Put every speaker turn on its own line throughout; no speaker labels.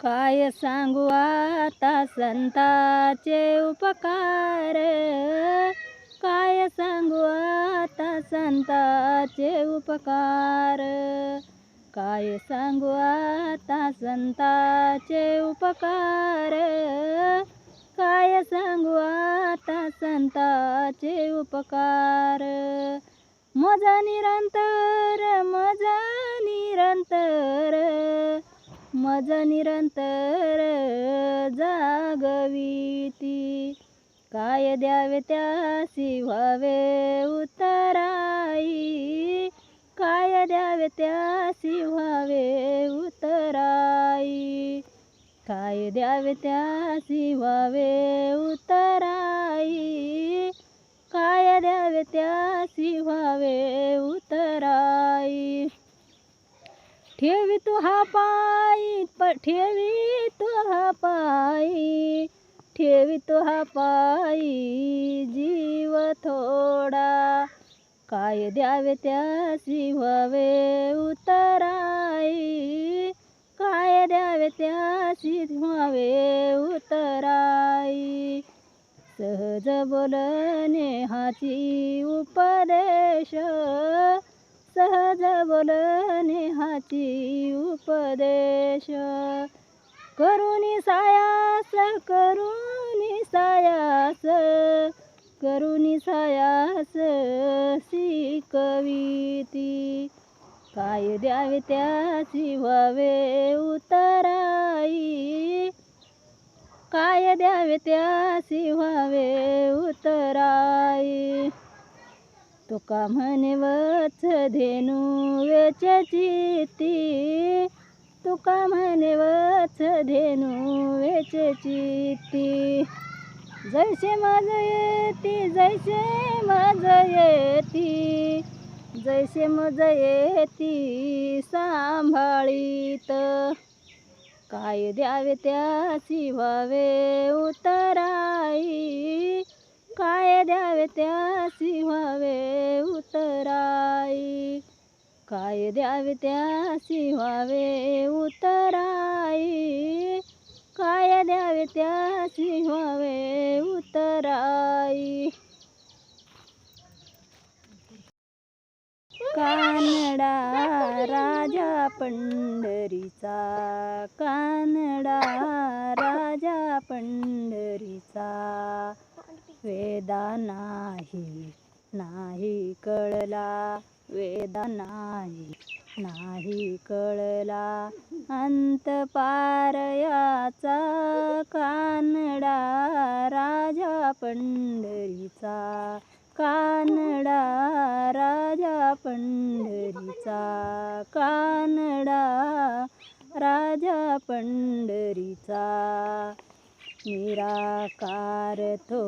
काय सांगू आता संताचे उपकार, काय सांगू आता संताचे उपकार, काय सांगू आता संताचे उपकार, काय सांगू आता संताचे उपकार. मजा निरंतर, मजा निरंतर, मज निरंतर जागविती. काय द्यावे त्यासी व्हावे उतराई, काय द्यावे त्यासी व्हावे उतराई, काय द्यावे त्यासी व्हावे उतराई, काय द्यावे त्यासी व्हावे उतराई. ठेवी तू हा पायी, ठेवी तू हा पायी, ठेवी तू हा पायी जीव थोडा, काय द्यावे त्यासी व्हावे उतराई, काय द्यावे त्यासी व्हावे उतराई. सहज बोलणे हाची उपदेश, सहज बोलणे हाची उपदेश, करुणी सायास, करुणी सायास, करुणी सायास शिकविती. काय द्यावे त्यासी व्हावे उतराई, काय द्यावे त्यासी व्हावे उतराई. तुका म्हणे वत्स धेनू वेचे चित्ती, तुका म्हणे वत्स धेनू वेचे चित्ती. जैसे मज येती, जैसे मज येती, जैसे मज येती सांभाळीत. काय द्यावे त्यासी व्हावे उतराई, काय द्यावे त्यासी व्हावे उतराई, काय द्यावे त्यासी व्हावे उतराई, काय द्यावे त्यासी व्हावे उतराई. कानडा राजा पंढरीचा, कानडा राजा पंढरीचा, वेदा नाही नाही कळला, वेदा नाही नाही कळला अंत पार याचा. कानडा राजा पंढरीचा, कानडा राजा पंढरीचा, कानडा राजा पंढरीचा. निराकार तो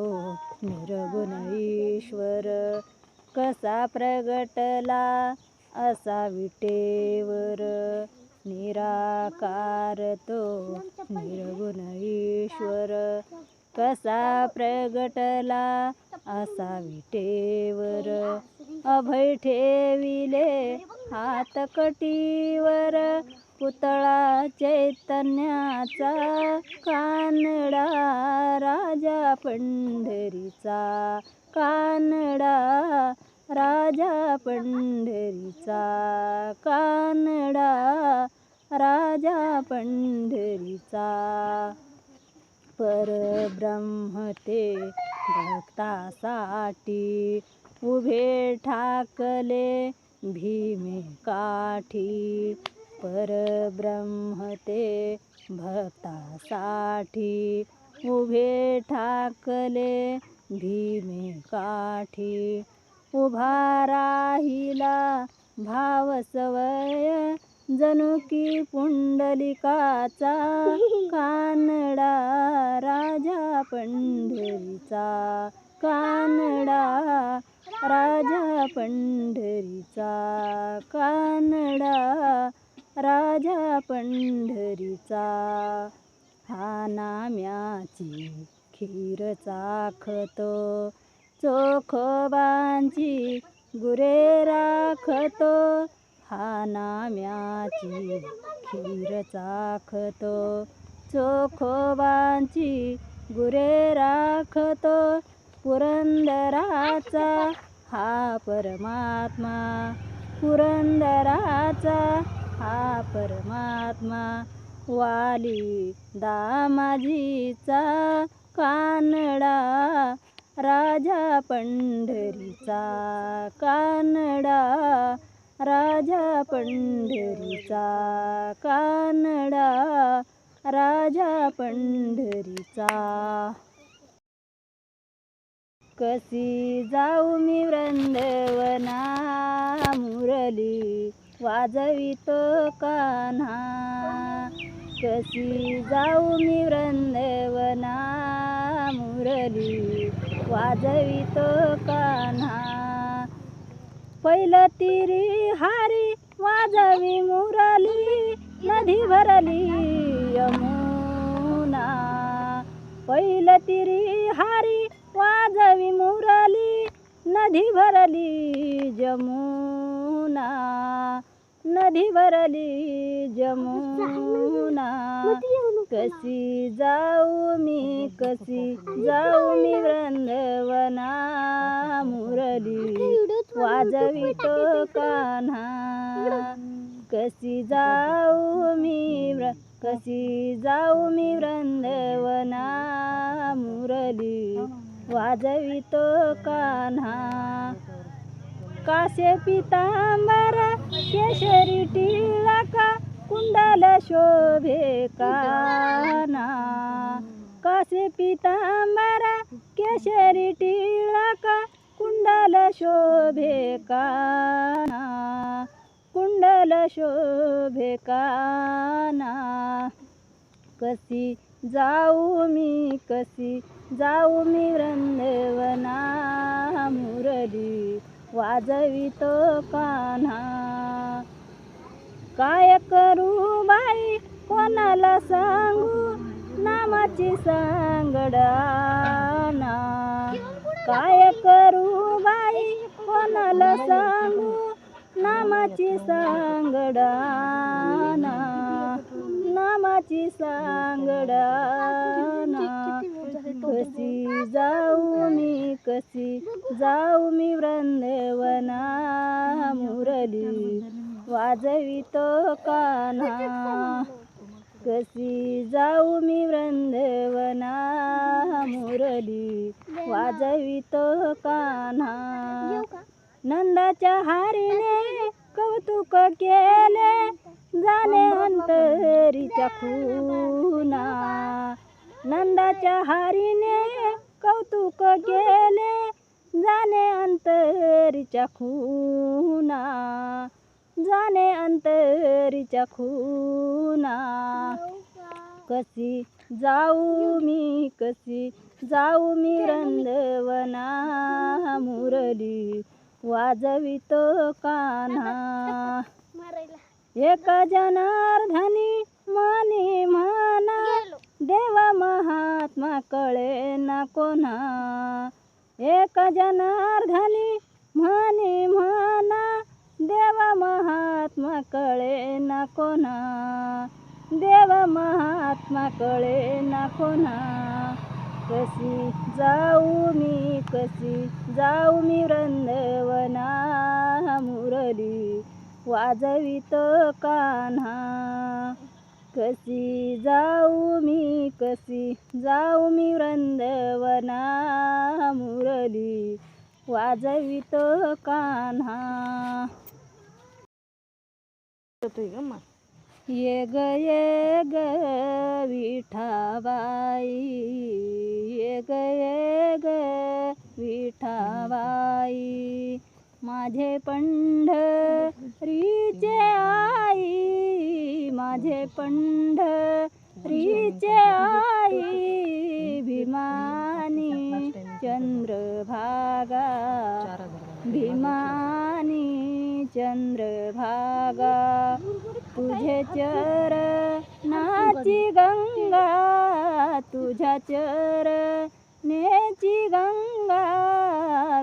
निर्गुण ईश्वर, कसा प्रगटला असा विटेवर. निराकार तो निर्गुण ईश्वर, कसा प्रगटला असा विटेवर. अभय ठेविले हात कटीवर, पुतळा चैतन्याचा. कानडा राजा पंढरीचा, कानडा राजा पंढरीचा, कानडा राजा पंढरीचा. परब्रह्म ते भक्तासाठी, उभे ठाकले भीमे काठी. परब्रह्म ते भक्तासाठी, उभे ठाकले भीमे काठी. उभा राहिला भाव सवय, जणू की पुंडलिकाचा. कानडा राजा पंढरीचा, कानडा राजा पंढरीचा, कानडा राजा पंढरीचा. हा नाम्याची खीर चाखतो, चोखोबांची गुरे राखतो. हा नाम्याची खीर चाखतो, चोखोबांची गुरे राखतो. पुरंदराचा हा परमात्मा, पुरंदराचा हा परमात्मा. वाली दामाजीचा कानडा, राजा पंढरीचा कानडा, राजा पंढरीचा कानडा, राजा पंढरीचा. कशी जाऊ मी वृंदावना, मुरली वाजवितो कान्हा. कशी जाऊ मी वृंदावना, मुरली वाजवितो कान्हा. पहिलं तिरी हारी वाजवी मुरली, नदी भरली यमुना. पहिलं तिरी हारी वाजवी मुरली, नदी भरली जमुना, नदी भरली जमुना. कशी जाऊ मी, कशी जाऊ मी वृंदावना, मुरली वाजवितो कान्हा. कशी जाऊ मी, कशी जाऊ मी वृंदावना, मुरली वाजवितो कान्हा. कासे पितांबर केशरी टिळका, कुंडल शोभे काना. कासे पितांबर केशरी टिळका, कुंडल शोभे काना, कुंडल शोभे काना. कशी जाऊ मी, कशी जाऊ मी वृंदावना, मुरली वाजवितो कान्हा. काय करू बाई कोणाला सांगू, नामाची सांगडाना. काय करू बाई कोणाला सांगू, नामाची सांगडाना, नामाची सांगडाना. कशी जाऊ मी, कशी जाऊ मी वृंदावना, मुरली वाजवितो कान्हा. कशी जाऊ मी वृंदावना, मुरली वाजवितो कान्हा. नंदाच्या हारीने कौतुक केले, जाणे अंतरीच्या खुना. नंदाच्या हारीने कौतुक केले, जाणे अंतरीच्या खुना, जाणे अंतरीच्या खुना. कशी जाऊ मी, कशी जाऊ मी वृंदावना, मुरली वाजवितो कान्हा. एक जनार्दनी मनी म्हणा, देव महात्मा कळे ना कोणा. एक जनार्दनी मनी म्हणा, देव महात्मा कळे ना कोणा, देव महात्मा कळे ना कोणा. कशी जाऊ मी, कशी जाऊ मी वृंदावना, मुरली वाजवितो कान्हा. कशी जाऊ मी, कशी जाऊ मी वृंदावना, मुरली वाजवितो कान्हा. ये ग विठाबाई, ये ग विठाबाई. माझे पंढरीचे आई, माझे पंढरीचे आई. भीमानी चंद्रभागा, भीमानी चंद्रभागा. तुझे चरणाची गंगा, तुझ्या चरणाची गंगा.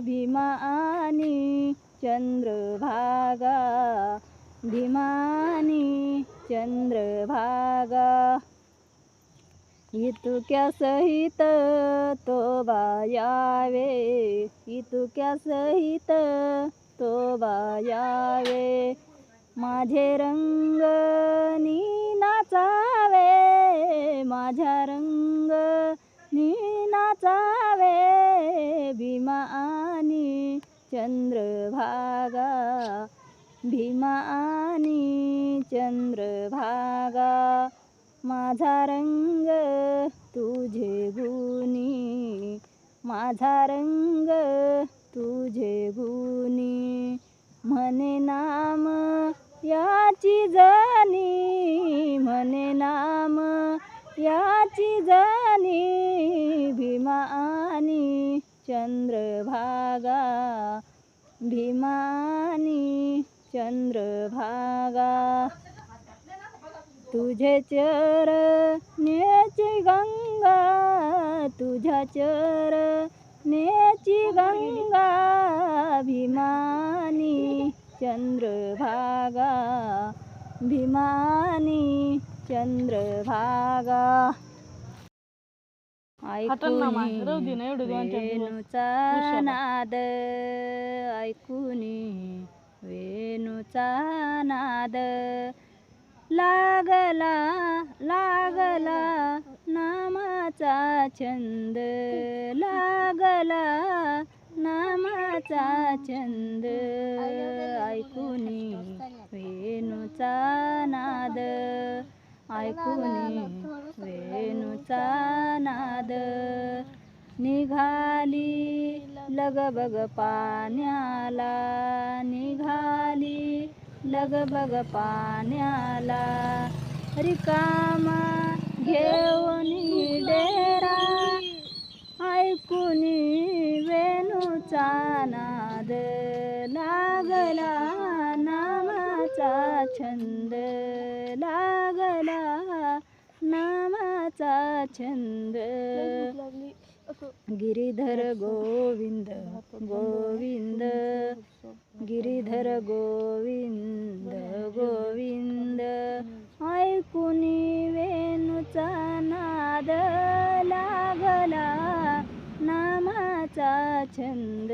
भीमानी चंद्रभागा, भीमानी चंद्रभागा इतुक्या सहित तो बायावे इतुक्या सहित तो बायावे माझे रंगनी नाचावे माझ्या रंगनी नाचावे भीमा आणि चंद्रभागा भीमा आणि चंद्रभागा माझा रंग तुझे गुणी माझा रंग तुझे गुणी म्हणे नाम याची जनी म्हणे नाम याची जनी भीमा आणि चंद्रभागा भीमा आणि चंद्रभागा तुझे चरण्याची गंगा तुझ्या चरण्याची गंगा भीमा आणि चंद्रभागा भीमा आणि चंद्रभागा ऐकूनी वेणूचा नाद ऐकूनी वेणूचा नाद लागला लागला नामाचा छंद लागला नामाचा छंद ऐकूनी वेणूचा नाद ऐकूनी वेणूचा नाद निघाली लगबग पाण्याला निघाली लगबग पाण्याला रिकामा घेऊनी डेरा ऐकूनी वेणूचा नाद लागला नामाचा छंद लागला नामाचा छंद गिरीधर गोविंद गोविंद गिरीधर गोविंद गोविंद ऐकूनी वेणूचा नाद लागला नामाचा छंद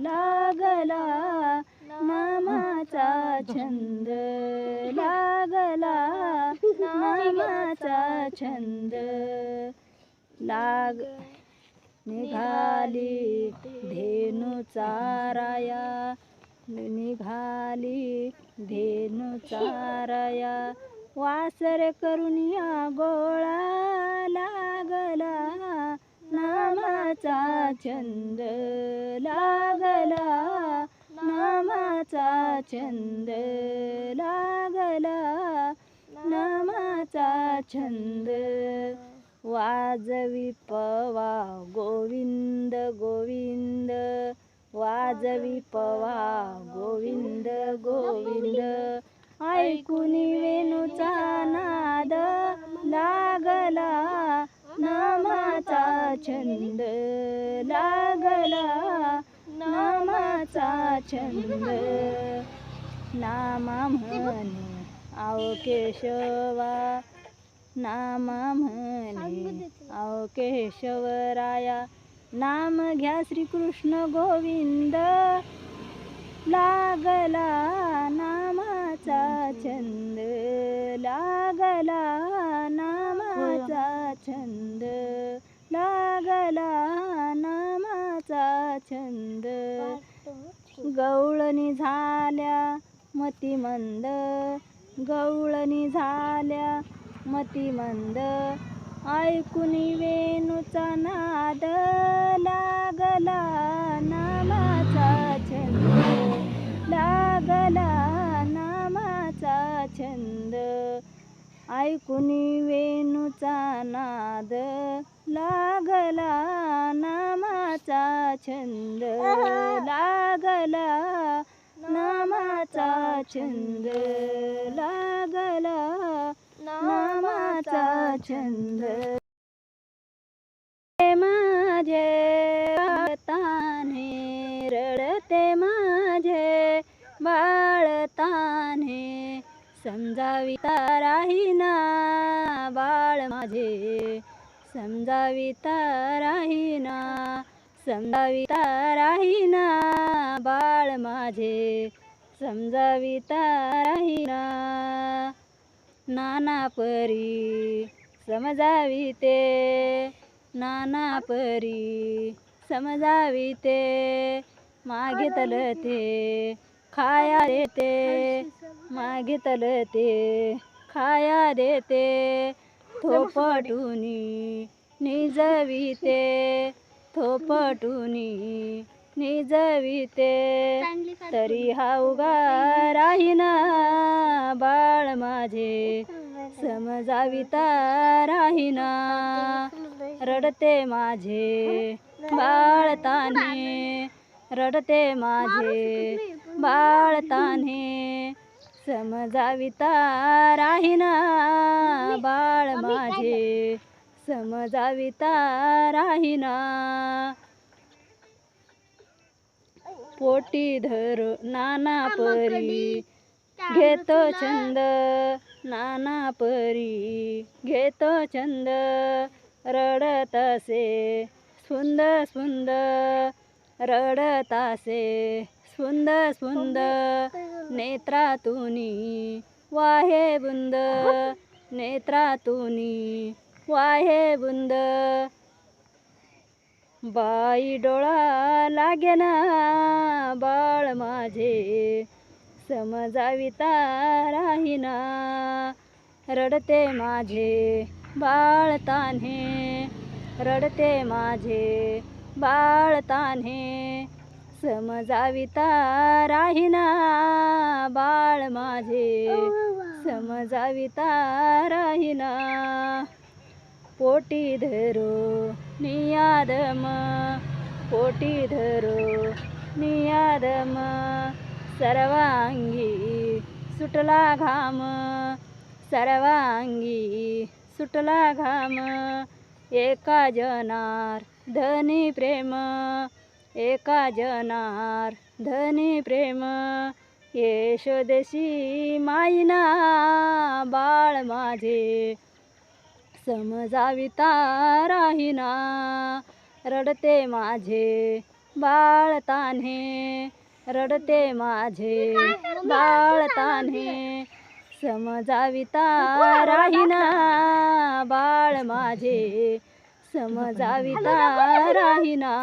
लागला नामाचा छंद लागला नामाचा छंद लाग निघाली धेनू चाराया निघाली धेनू चाराया वासर करुनिया गोळा लागला नामाचा छंद लागला नामाचा छंद लागला नामाचा छंद वाजवी पवा गोविंद गोविंद वाजवी पवा गोविंद गोविंद ऐकूनी वेणूचा नाद लागला नामाचा छंद लागला नामाचा छंद नामा म्हणे आओ केशवा नामा म्हणे आओ केशवराया नाम घ्या श्रीकृष्ण गोविंद लागला नामाचा छंद लागला नामाचा छंद लागला नामाचा छंद गवळणी झाल्या मतिमंद गवळणी झाल्या मतिमंद ऐकूनी वेणूचा नाद लागला नामाचा छंद लागला नामाचा छंद ऐकूनी वेणूचा नाद लागला नामाचा छंद लागला नामाचा छंद लागला नामाचा छंद माझे बाळताने रडते माझे बाळताने समजाविता राहीना बाळ माझे, समजाविता राहीना, समजाविता राहीना बाळ माझे, समजाविता राहीना. नाना परी समजाविते, नाना परी समजाविते, मागितलं ते खाया देते, मागितलं ते खाया देते, थोपटुनी निजविते, थोपटुनी निजविते, तरी हा उगा राहीना बाळ माझे, समजाविता राहीना. रडते माझे बाळ तान्हे, रडते माझे बाळ तान्हे, समजाविता राहीना बाळ माझे, समजाविता राहीना. पोटी धर नाना परी घेतो छंद, नाना परी घेतो छंद, रडतासे सुंद सुंद, रडतासे सुंद सुंद, नेत्रातुनी वाहे बुंद, नेत्रातुनी वाहे बुंद, बाई डोळा लागेना बाळ माझे, समजाविता राहीना. रडते माझे बाळ तान्हे, रडते माझे बाळ तान्हे, समजाविता राहीना बाळ माझे, समजाविता राहीना. पोटी धरो नियादम, पोटी धरो नियादम, सर्वांगी सुटला घाम, सर्वांगी सुटला घाम, एका जनार धनी प्रेम, एका जनार धनी प्रेम, यशोदेशी माईना बाळ माझे, समजाविता राहीना. रडते माझे बाळ तान्हे, रडते माझे बाळ तान्हे, समजाविता राहीना बाळ माझे, समजाविता राहीना.